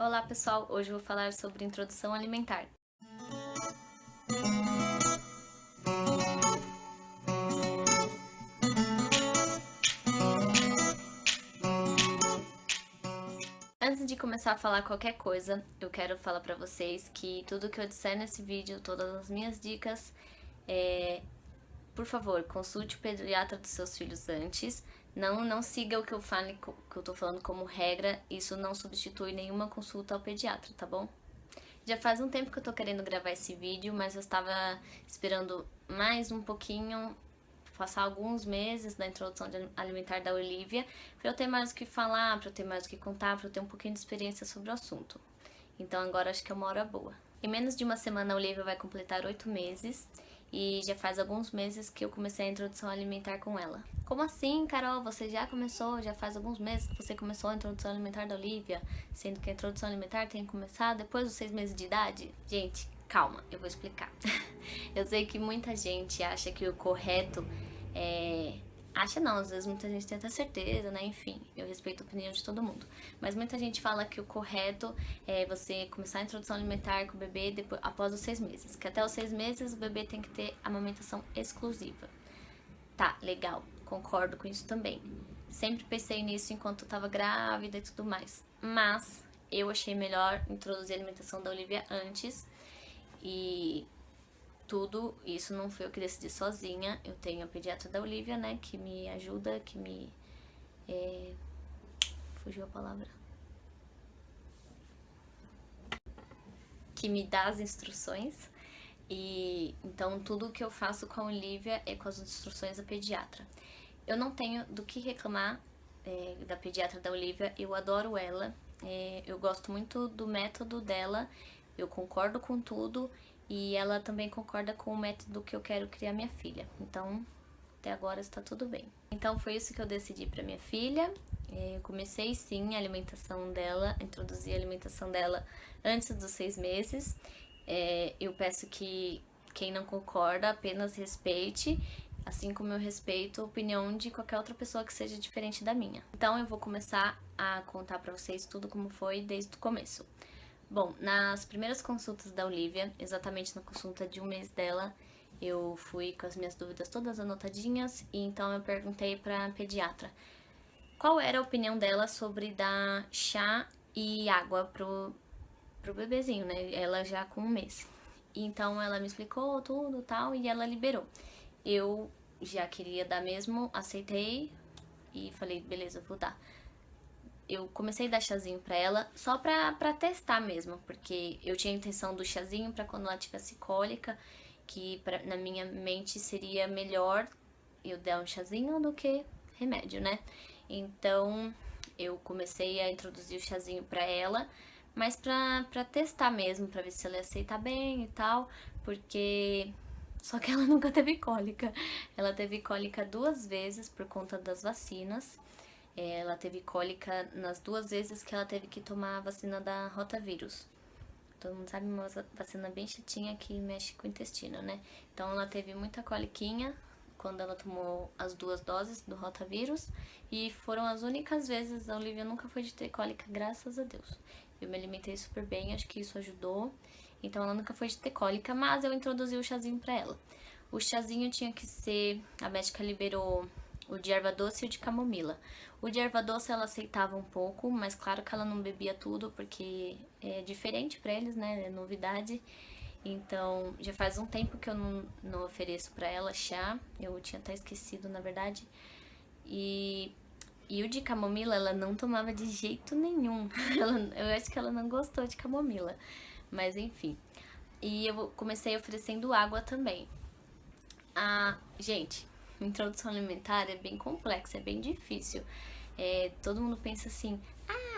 Olá pessoal, hoje eu vou falar sobre introdução alimentar. Antes de começar a falar qualquer coisa, eu quero falar pra vocês que tudo que eu disser nesse vídeo, todas as minhas dicas, por favor, consulte o pediatra dos seus filhos antes. Não siga o que que eu tô falando como regra, isso não substitui nenhuma consulta ao pediatra, tá bom? Já faz um tempo que eu tô querendo gravar esse vídeo, mas eu estava esperando mais um pouquinho, passar alguns meses da introdução alimentar da Olivia, pra eu ter mais o que falar, pra eu ter mais o que contar, pra eu ter um pouquinho de experiência sobre o assunto. Então agora acho que é uma hora boa. Em menos de uma semana a Olivia vai completar 8 meses e já faz alguns meses que eu comecei a introdução alimentar com ela. Como assim, Carol? Você já começou? Já faz alguns meses que você começou a introdução alimentar da Olivia, sendo que a introdução alimentar tem que começar depois dos 6 meses de idade? Gente, calma, eu vou explicar. Eu sei que muita gente acha que o correto é... Acha não, às vezes muita gente tem até certeza, né? Enfim, eu respeito a opinião de todo mundo. Mas muita gente fala que o correto é você começar a introdução alimentar com o bebê depois, após os 6 meses. Que até os 6 meses o bebê tem que ter amamentação exclusiva. Tá, legal, concordo com isso também. Sempre pensei nisso enquanto eu tava grávida e tudo mais. Mas eu achei melhor introduzir a alimentação da Olivia antes. E tudo isso não foi eu que decidi sozinha. Eu tenho a pediatra da Olivia, né, que me ajuda, que me... fugiu a palavra. Que me dá as instruções. E então tudo que eu faço com a Olivia é com as instruções da pediatra. Eu não tenho do que reclamar da pediatra da Olivia, eu adoro ela, eu gosto muito do método dela, eu concordo com tudo e ela também concorda com o método que eu quero criar minha filha. Então, até agora está tudo bem. Então foi isso que eu decidi para minha filha. Eu comecei sim a alimentação dela, introduzir a alimentação dela antes dos 6 meses. Eu peço que quem não concorda apenas respeite, assim como eu respeito a opinião de qualquer outra pessoa que seja diferente da minha. Então eu vou começar a contar pra vocês tudo como foi desde o começo. Bom, nas primeiras consultas da Olivia, exatamente na consulta de um mês dela, eu fui com as minhas dúvidas todas anotadinhas e então eu perguntei pra pediatra qual era a opinião dela sobre dar chá e água pro bebezinho, né? Ela já com um mês. Então ela me explicou tudo tal e ela liberou. Eu já queria dar mesmo, aceitei e falei, beleza, vou dar. Eu comecei a dar chazinho pra ela só pra testar mesmo, porque eu tinha a intenção do chazinho pra quando ela tivesse cólica, que na minha mente seria melhor eu dar um chazinho do que remédio, né? Então eu comecei a introduzir o chazinho pra ela, mas pra testar mesmo, pra ver se ela ia aceitar bem e tal, porque só que ela nunca teve cólica. Ela teve cólica 2 vezes por conta das vacinas. Ela teve cólica nas 2 vezes que ela teve que tomar a vacina da rotavírus. Todo mundo sabe, uma vacina bem chatinha que mexe com o intestino, né? Então ela teve muita coliquinha quando ela tomou as 2 doses do rotavírus. E foram as únicas vezes, a Olivia nunca foi de ter cólica, graças a Deus. Eu me alimentei super bem, acho que isso ajudou. Então ela nunca foi de ter cólica, mas eu introduzi o chazinho pra ela. O chazinho tinha que ser, a médica liberou o de erva doce e o de camomila. O de erva doce ela aceitava um pouco, mas claro que ela não bebia tudo, porque é diferente pra eles, né, é novidade. Então, já faz um tempo que eu não ofereço pra ela chá, eu tinha até esquecido, na verdade. E o de camomila ela não tomava de jeito nenhum. Eu acho que ela não gostou de camomila. Mas enfim. E eu comecei oferecendo água também. Gente, introdução alimentar é bem complexa, é bem difícil. Todo mundo pensa assim,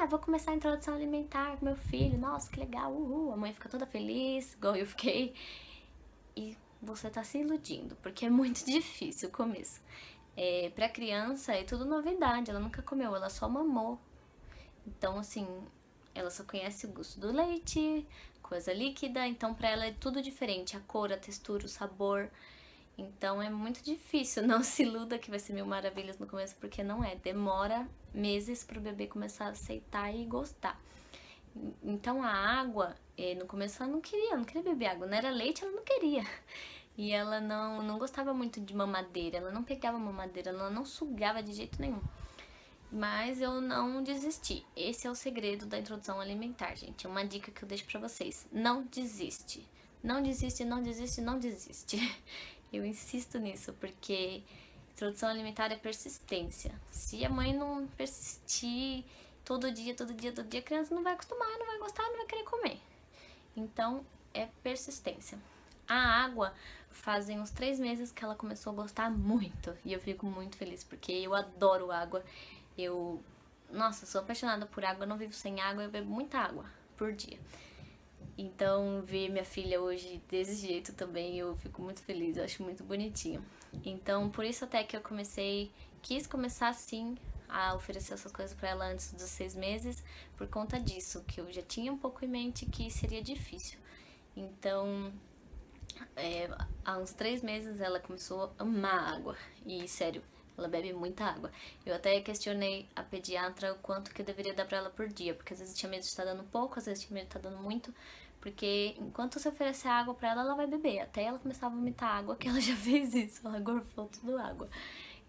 vou começar a introdução alimentar com meu filho, nossa, que legal, uhul. A mãe fica toda feliz, igual eu fiquei. E você tá se iludindo, porque é muito difícil o começo. Pra criança é tudo novidade, ela nunca comeu, ela só mamou. Então, assim, ela só conhece o gosto do leite, coisa líquida, então pra ela é tudo diferente, a cor, a textura, o sabor. Então é muito difícil, não se iluda que vai ser mil maravilhas no começo, porque não é. Demora meses pro bebê começar a aceitar e gostar. Então a água, no começo ela não queria beber água, não era leite, ela não queria. E ela não gostava muito de mamadeira, ela não pegava mamadeira, ela não sugava de jeito nenhum. Mas eu não desisti. Esse é o segredo da introdução alimentar, gente. É uma dica que eu deixo pra vocês. Não desiste. Não desiste, não desiste, não desiste. Eu insisto nisso, porque introdução alimentar é persistência. Se a mãe não persistir todo dia, todo dia, todo dia, a criança não vai acostumar, não vai gostar, não vai querer comer. Então, é persistência. A água, fazem uns 3 meses que ela começou a gostar muito. E eu fico muito feliz, porque eu adoro água. Nossa, sou apaixonada por água, eu não vivo sem água, eu bebo muita água por dia. Então, ver minha filha hoje desse jeito também, eu fico muito feliz, eu acho muito bonitinho. Então, por isso até que eu quis começar assim a oferecer essas coisas pra ela antes dos 6 meses, por conta disso, que eu já tinha um pouco em mente que seria difícil. Então, há uns 3 meses ela começou a amar água. E sério, ela bebe muita água. Eu até questionei a pediatra o quanto que eu deveria dar pra ela por dia, porque às vezes tinha medo de estar dando pouco, às vezes tinha medo de estar dando muito, porque enquanto você oferecer água pra ela, ela vai beber. Até ela começar a vomitar água, que ela já fez isso, ela gorfou tudo água.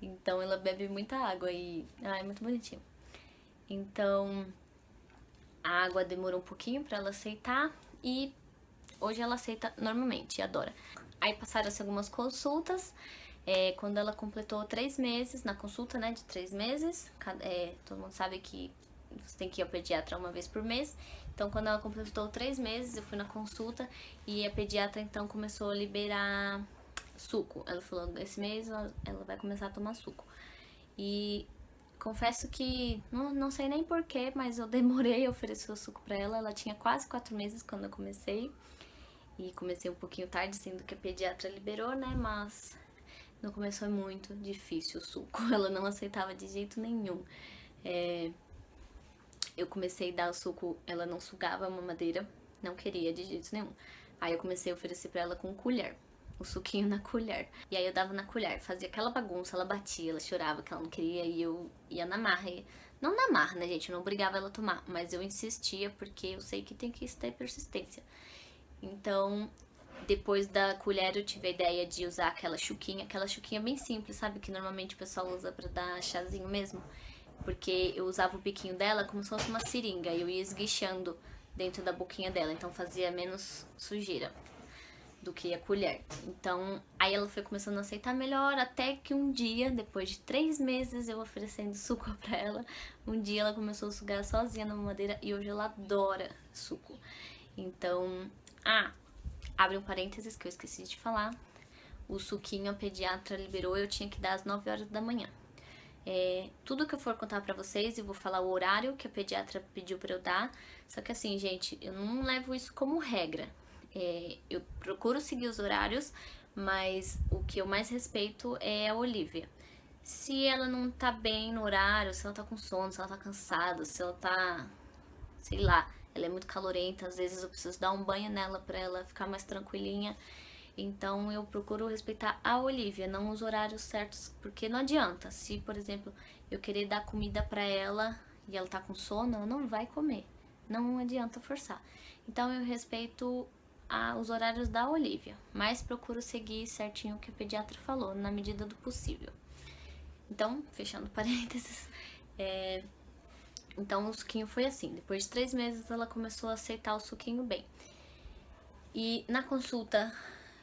Então ela bebe muita água e é muito bonitinho. Então a água demorou um pouquinho pra ela aceitar e hoje ela aceita normalmente, adora. Aí passaram-se algumas consultas. Quando ela completou 3 meses, na consulta, né, de 3 meses, todo mundo sabe que você tem que ir ao pediatra uma vez por mês. Então, quando ela completou 3 meses, eu fui na consulta e a pediatra então começou a liberar suco. Ela falou, esse mês ela vai começar a tomar suco. E confesso que não sei nem porquê, mas eu demorei a oferecer o suco pra ela. Ela tinha quase 4 meses quando eu comecei. E comecei um pouquinho tarde, sendo que a pediatra liberou, né? Mas no começo é muito difícil o suco. Ela não aceitava de jeito nenhum. Eu comecei a dar o suco, ela não sugava a mamadeira, não queria de jeito nenhum. Aí eu comecei a oferecer pra ela com colher, o suquinho na colher. E aí eu dava na colher, fazia aquela bagunça, ela batia, ela chorava que ela não queria e eu ia na marra. Não na marra, né, gente? Eu não obrigava ela a tomar, mas eu insistia porque eu sei que tem que ter persistência. Então, depois da colher eu tive a ideia de usar aquela chuquinha bem simples, sabe? Que normalmente o pessoal usa pra dar chazinho mesmo. Porque eu usava o biquinho dela como se fosse uma seringa e eu ia esguichando dentro da boquinha dela, então fazia menos sujeira do que a colher. Então, aí ela foi começando a aceitar melhor, até que um dia, depois de 3 meses eu oferecendo suco pra ela, um dia ela começou a sugar sozinha na mamadeira e hoje ela adora suco. Então, abre um parênteses que eu esqueci de falar. O suquinho a pediatra liberou, eu tinha que dar às 9 horas da manhã. Tudo que eu for contar pra vocês, eu vou falar o horário que a pediatra pediu pra eu dar. Só que assim, gente, eu não levo isso como regra. Eu procuro seguir os horários, mas o que eu mais respeito é a Olivia. Se ela não tá bem no horário, se ela tá com sono, se ela tá cansada, se ela tá, sei lá, ela é muito calorenta, às vezes eu preciso dar um banho nela pra ela ficar mais tranquilinha. Então eu procuro respeitar a Olivia, não os horários certos, porque não adianta. Se, por exemplo, eu querer dar comida pra ela e ela tá com sono, ela não vai comer. Não adianta forçar. Então eu respeito os horários da Olivia, mas procuro seguir certinho o que o pediatra falou, na medida do possível. Então, fechando parênteses, então o suquinho foi assim. Depois de 3 meses ela começou a aceitar o suquinho bem. E na consulta,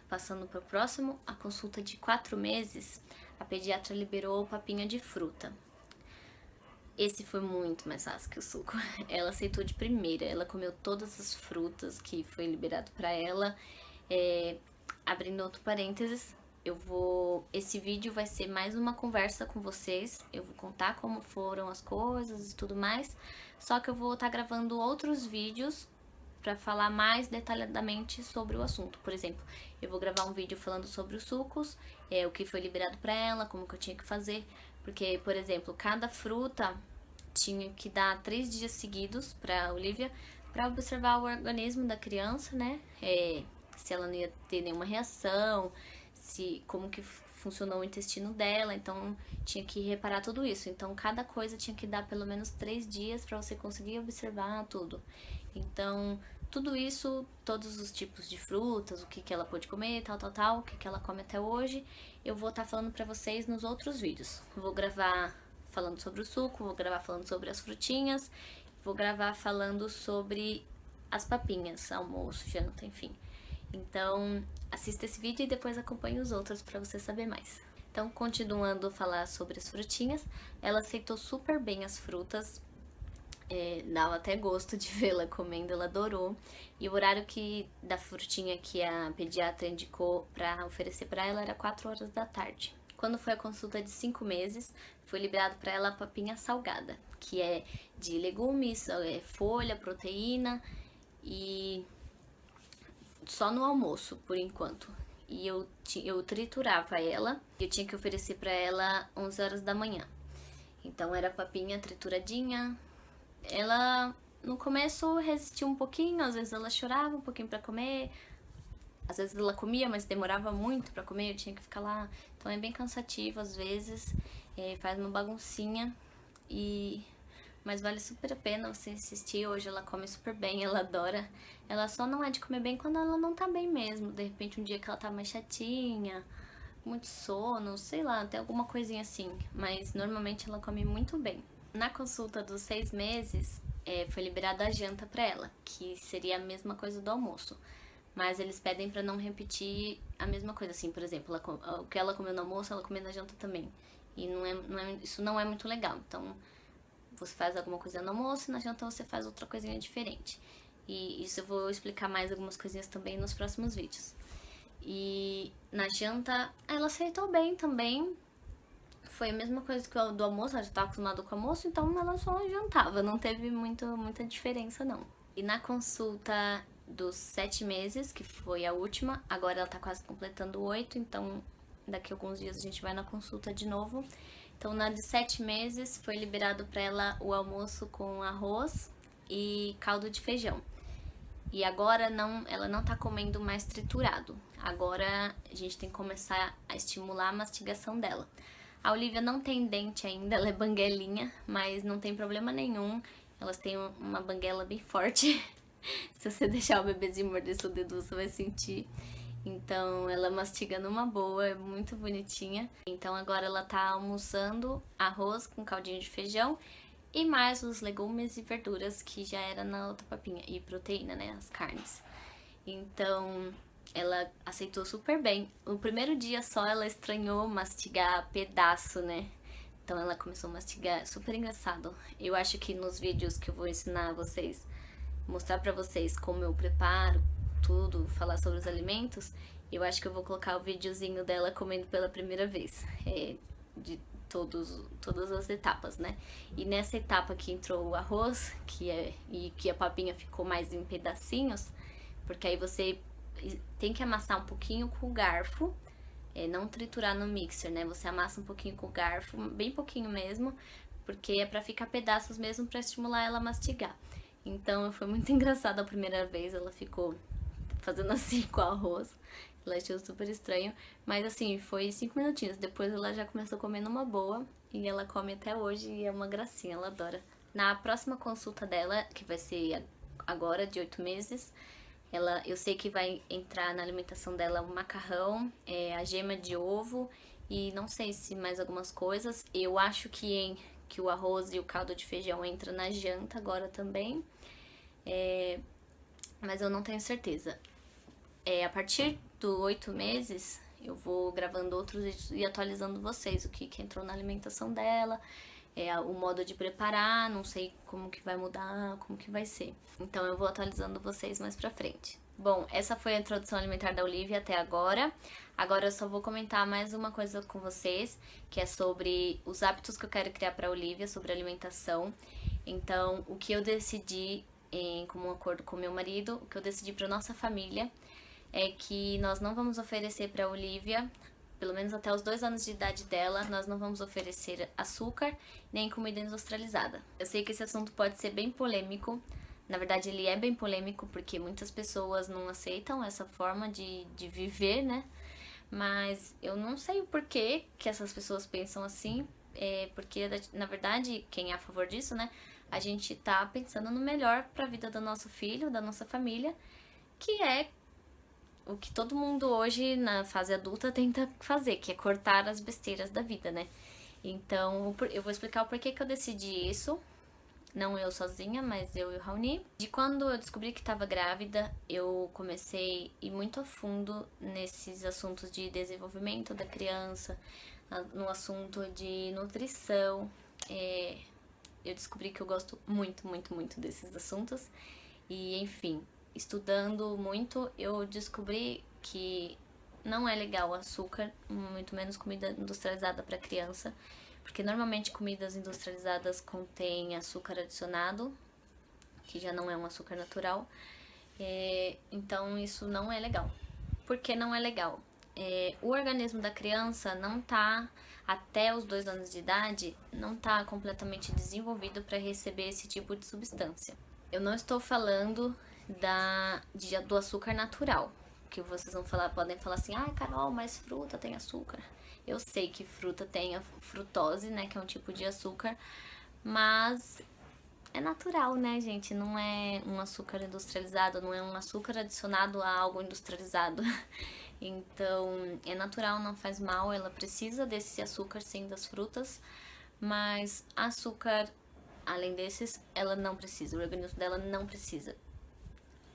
passando para o próximo, a consulta de 4 meses, a pediatra liberou papinha de fruta. Esse foi muito mais fácil que o suco. Ela aceitou de primeira, ela comeu todas as frutas que foi liberado para ela. Abrindo outro parênteses, esse vídeo vai ser mais uma conversa com vocês. Eu vou contar como foram as coisas e tudo mais. Só que eu vou estar gravando outros vídeos para falar mais detalhadamente sobre o assunto. Por exemplo, eu vou gravar um vídeo falando sobre os sucos, o que foi liberado para ela, como que eu tinha que fazer. Porque, por exemplo, cada fruta tinha que dar 3 dias seguidos para Olivia para observar o organismo da criança, né? Se ela não ia ter nenhuma reação, como que funcionou o intestino dela, então tinha que reparar tudo isso. Então cada coisa tinha que dar pelo menos 3 dias para você conseguir observar tudo. Então, tudo isso, todos os tipos de frutas, o que ela pôde comer, tal, o que ela come até hoje, eu vou estar falando pra vocês nos outros vídeos. Vou gravar falando sobre o suco, vou gravar falando sobre as frutinhas, vou gravar falando sobre as papinhas, almoço, janta, enfim. Então, assista esse vídeo e depois acompanhe os outros pra você saber mais. Então, continuando a falar sobre as frutinhas, ela aceitou super bem as frutas, dava até gosto de vê-la comendo, ela adorou. E o horário da frutinha que a pediatra indicou pra oferecer pra ela era 4 horas da tarde. Quando foi a consulta de 5 meses, foi liberado pra ela a papinha salgada, que é de legumes, folha, proteína e só no almoço, por enquanto. E eu triturava ela, eu tinha que oferecer pra ela 11 horas da manhã. Então era papinha trituradinha. Ela no começo resistiu um pouquinho, às vezes ela chorava um pouquinho pra comer, às vezes ela comia, mas demorava muito pra comer, eu tinha que ficar lá. Então é bem cansativo às vezes, faz uma baguncinha, mas vale super a pena você insistir. Hoje ela come super bem, ela adora. Ela só não é de comer bem quando ela não tá bem mesmo. De repente um dia que ela tá mais chatinha, muito sono, sei lá, tem alguma coisinha assim. Mas normalmente ela come muito bem. Na consulta dos 6 meses, foi liberada a janta pra ela, que seria a mesma coisa do almoço. Mas eles pedem pra não repetir a mesma coisa, assim, por exemplo, o que ela comeu no almoço, ela comeu na janta também. E isso não é muito legal. Então, você faz alguma coisa no almoço e na janta você faz outra coisinha diferente. E isso eu vou explicar mais algumas coisinhas também nos próximos vídeos. E na janta, ela aceitou bem também. Foi a mesma coisa que o do almoço, ela já estava acostumada com o almoço, então ela só jantava, não teve muita diferença não. E na consulta dos 7 meses, que foi a última, agora ela tá quase completando 8, então daqui a alguns dias a gente vai na consulta de novo. Então na de 7 meses foi liberado pra ela o almoço com arroz e caldo de feijão. E agora ela não tá comendo mais triturado. Agora a gente tem que começar a estimular a mastigação dela. A Olivia não tem dente ainda, ela é banguelinha, mas não tem problema nenhum. Elas têm uma banguela bem forte. Se você deixar o bebezinho morder seu dedo, você vai sentir. Então ela mastiga numa boa, é muito bonitinha. Então agora ela tá almoçando arroz com caldinho de feijão e mais os legumes e verduras que já era na outra papinha. E proteína, né? As carnes. Então ela aceitou super bem. O primeiro dia só ela estranhou mastigar pedaço, né? Então ela começou a mastigar, super engraçado. Eu acho que nos vídeos que eu vou ensinar vocês, mostrar pra vocês como eu preparo tudo, falar sobre os alimentos, eu acho que eu vou colocar o videozinho dela comendo pela primeira vez, de todas as etapas, né? E nessa etapa que entrou o arroz, e que a papinha ficou mais em pedacinhos, porque aí você tem que amassar um pouquinho com o garfo, não triturar no mixer, né? Você amassa um pouquinho com o garfo, bem pouquinho mesmo, porque é pra ficar pedaços mesmo, pra estimular ela a mastigar. Então foi muito engraçado a primeira vez, ela ficou fazendo assim com o arroz, ela achou super estranho, mas assim, foi 5 minutinhos, depois ela já começou a comer numa boa, e ela come até hoje e é uma gracinha, ela adora. Na próxima consulta dela, que vai ser agora, de 8 meses, eu sei que vai entrar na alimentação dela o macarrão, a gema de ovo e não sei se mais algumas coisas. Eu acho que o arroz e o caldo de feijão entra na janta agora também, mas eu não tenho certeza. A partir dos 8 meses, eu vou gravando outros vídeos e atualizando vocês o que entrou na alimentação dela, o modo de preparar, não sei como que vai mudar, como que vai ser. Então eu vou atualizando vocês mais pra frente. Bom, essa foi a introdução alimentar da Olivia até agora. Agora eu só vou comentar mais uma coisa com vocês, que é sobre os hábitos que eu quero criar pra Olivia, sobre alimentação. Então, o que eu decidi, em comum acordo com meu marido, o que eu decidi pra nossa família, é que nós não vamos oferecer pra Olivia, pelo menos até os 2 anos de idade dela, nós não vamos oferecer açúcar nem comida industrializada. Eu sei que esse assunto pode ser bem polêmico, na verdade ele é bem polêmico porque muitas pessoas não aceitam essa forma de viver, né? Mas eu não sei o porquê que essas pessoas pensam assim, porque na verdade quem é a favor disso, né? a gente tá pensando no melhor pra vida do nosso filho, da nossa família, que é o que todo mundo hoje na fase adulta tenta fazer, que é cortar as besteiras da vida, né? Então, eu vou explicar o porquê que eu decidi isso. Não eu sozinha, mas eu e o Raoni. De quando eu descobri que estava grávida, eu comecei a ir muito a fundo nesses assuntos de desenvolvimento da criança, no assunto de nutrição. Eu descobri que eu gosto muito, muito, muito desses assuntos. E, enfim, estudando muito, eu descobri que não é legal o açúcar, muito menos comida industrializada para criança, porque normalmente comidas industrializadas contêm açúcar adicionado, que já não é um açúcar natural, então isso não é legal. Por que não é legal? O organismo da criança não tá, até os 2 anos de idade, não tá completamente desenvolvido para receber esse tipo de substância. Eu não estou falando do açúcar natural, que vocês podem falar assim, ah, Carol, mas fruta tem açúcar. Eu sei que fruta tem a frutose, né, que é um tipo de açúcar, mas é natural, né, gente? Não é um açúcar industrializado, não é um açúcar adicionado a algo industrializado. Então, é natural, não faz mal, ela precisa desse açúcar sim das frutas, mas açúcar, além desses, ela não precisa, o organismo dela não precisa.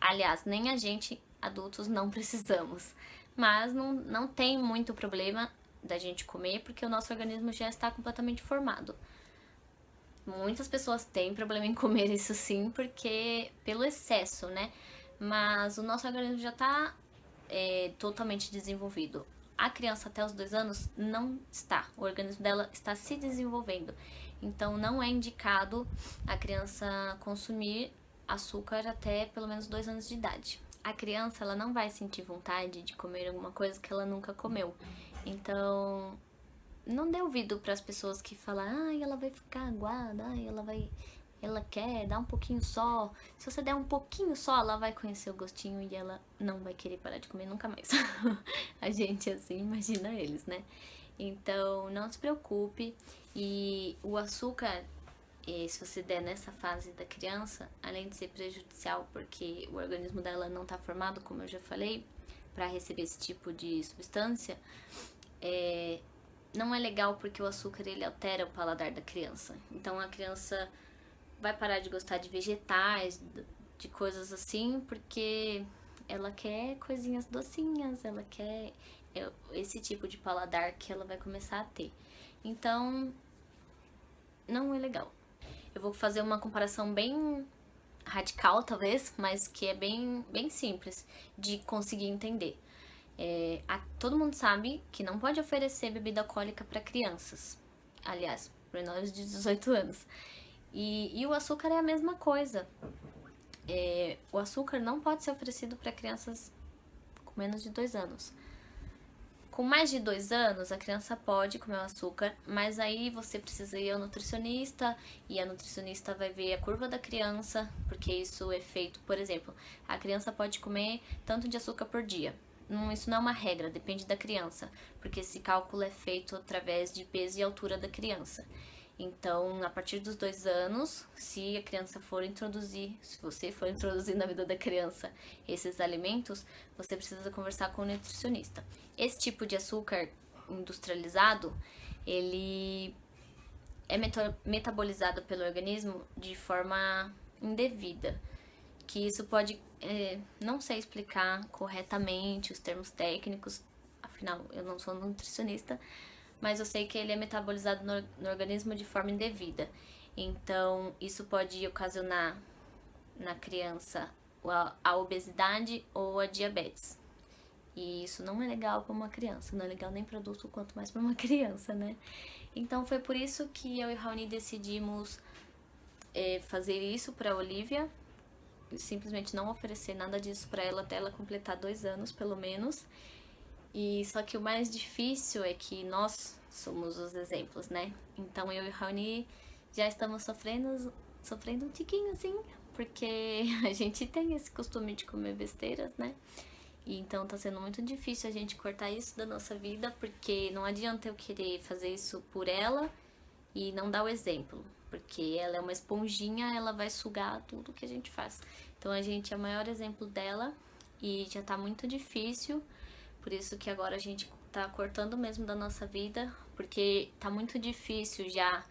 Aliás, nem a gente, adultos, não precisamos. Mas não tem muito problema da gente comer, porque o nosso organismo já está completamente formado. Muitas pessoas têm problema em comer isso sim, porque pelo excesso, né? Mas o nosso organismo já está totalmente desenvolvido. A criança até os 2 anos não está. O organismo dela está se desenvolvendo. Então não é indicado a criança consumir açúcar até pelo menos 2 anos de idade. A criança ela não vai sentir vontade de comer alguma coisa que ela nunca comeu. Então, não dê ouvido para as pessoas que falam, ai, ela vai ficar aguada, ai, ela quer dar um pouquinho só. Se você der um pouquinho só, ela vai conhecer o gostinho e ela não vai querer parar de comer nunca mais. A gente assim, imagina eles, né? Então, não se preocupe. E o açúcar, se você der nessa fase da criança, além de ser prejudicial, porque o organismo dela não está formado, como eu já falei, para receber esse tipo de substância, não é legal porque o açúcar ele altera o paladar da criança. Então a criança vai parar de gostar de vegetais, de coisas assim, porque ela quer coisinhas docinhas, ela quer esse tipo de paladar que ela vai começar a ter. Então, não é legal. Eu vou fazer uma comparação bem radical, talvez, mas que é bem, bem simples de conseguir entender. Todo mundo sabe que não pode oferecer bebida alcoólica para crianças. Aliás, menores de 18 anos. E o açúcar é a mesma coisa. O açúcar não pode ser oferecido para crianças com menos de 2 anos. Com mais de 2 anos, a criança pode comer o açúcar, mas aí você precisa ir ao nutricionista e a nutricionista vai ver a curva da criança, porque isso é feito, por exemplo, a criança pode comer tanto de açúcar por dia. Isso não é uma regra, depende da criança, porque esse cálculo é feito através de peso e altura da criança. Então, a partir dos 2 anos, se você for introduzir na vida da criança esses alimentos, você precisa conversar com o nutricionista. Esse tipo de açúcar industrializado, ele é metabolizado pelo organismo de forma indevida, que isso pode, não sei explicar corretamente os termos técnicos, afinal, eu não sou nutricionista, mas eu sei que ele é metabolizado no organismo de forma indevida. Então, isso pode ocasionar na criança a obesidade ou a diabetes. E isso não é legal para uma criança, não é legal nem para adulto, quanto mais para uma criança, né? Então, foi por isso que eu e Raoni decidimos fazer isso para a Olivia, simplesmente não oferecer nada disso para ela até ela completar 2 anos, pelo menos. E só que o mais difícil é que nós somos os exemplos, né? Então eu e Raoni já estamos sofrendo um tiquinho assim, porque a gente tem esse costume de comer besteiras, né? E então tá sendo muito difícil a gente cortar isso da nossa vida, porque não adianta eu querer fazer isso por ela e não dar o exemplo. porque ela é uma esponjinha, ela vai sugar tudo que a gente faz. Então a gente é o maior exemplo dela e já tá muito difícil, por isso que agora a gente tá cortando mesmo da nossa vida, porque tá muito difícil já,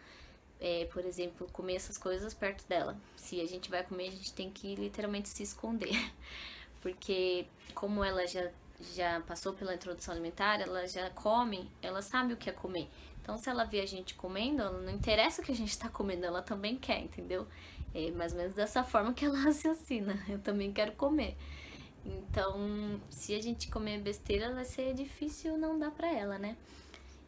por exemplo, comer essas coisas perto dela. Se a gente vai comer, a gente tem que literalmente se esconder, porque como ela já passou pela introdução alimentar, ela já come, ela sabe o que é comer. Então, se ela vê a gente comendo, não interessa o que a gente tá comendo, ela também quer, entendeu? É mais ou menos dessa forma que ela raciocina. Eu também quero comer. Então, se a gente comer besteira, vai ser difícil não dar pra ela, né?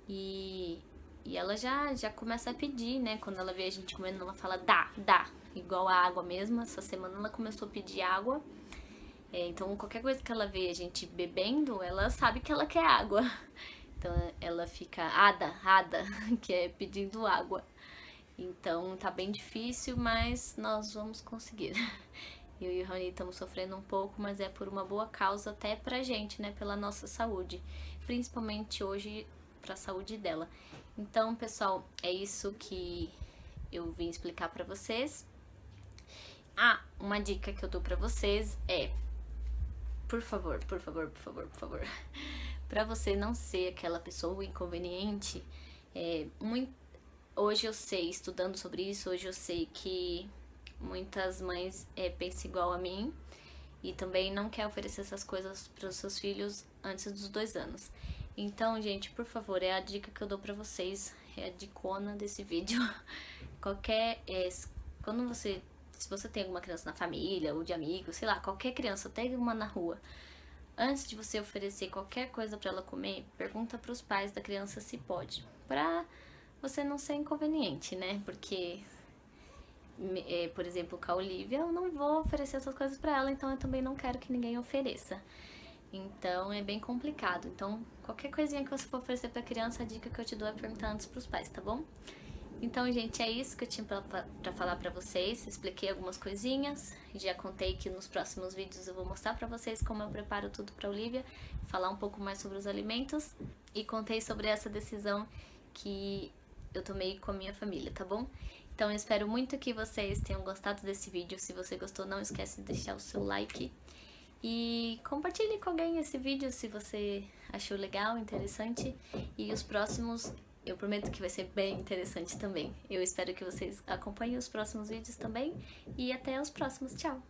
E ela já começa a pedir, né? Quando ela vê a gente comendo, ela fala, dá. Igual a água mesmo. Essa semana ela começou a pedir água. Então, qualquer coisa que ela vê a gente bebendo, ela sabe que ela quer água. Então, ela fica ada, que é pedindo água. Então, tá bem difícil, mas nós vamos conseguir. Eu e o Rony estamos sofrendo um pouco, mas é por uma boa causa até pra gente, né? Pela nossa saúde. Principalmente hoje, pra saúde dela. Então, pessoal, é isso que eu vim explicar pra vocês. Uma dica que eu dou pra vocês é... Por favor, pra você não ser aquela pessoa inconveniente, hoje eu sei, estudando sobre isso, hoje eu sei que muitas mães pensam igual a mim e também não quer oferecer essas coisas para os seus filhos antes dos 2 anos. Então, gente, por favor, é a dica que eu dou pra vocês, é a dicona desse vídeo. Se você tem alguma criança na família ou de amigo, sei lá, qualquer criança, até uma na rua, antes de você oferecer qualquer coisa pra ela comer, pergunta pros pais da criança se pode, pra você não ser inconveniente, né? Porque, por exemplo, com a Olivia, eu não vou oferecer essas coisas pra ela, então eu também não quero que ninguém ofereça. Então é bem complicado. Então, qualquer coisinha que você for oferecer pra criança, a dica que eu te dou é perguntar antes pros pais, tá bom? Então, gente, é isso que eu tinha pra falar pra vocês. Expliquei algumas coisinhas. Já contei que nos próximos vídeos eu vou mostrar pra vocês como eu preparo tudo pra Olivia. Falar um pouco mais sobre os alimentos. E contei sobre essa decisão que eu tomei com a minha família, tá bom? Então, eu espero muito que vocês tenham gostado desse vídeo. Se você gostou, não esquece de deixar o seu like. E compartilhe com alguém esse vídeo se você achou legal, interessante. E os próximos... eu prometo que vai ser bem interessante também. Eu espero que vocês acompanhem os próximos vídeos também. E até os próximos. Tchau!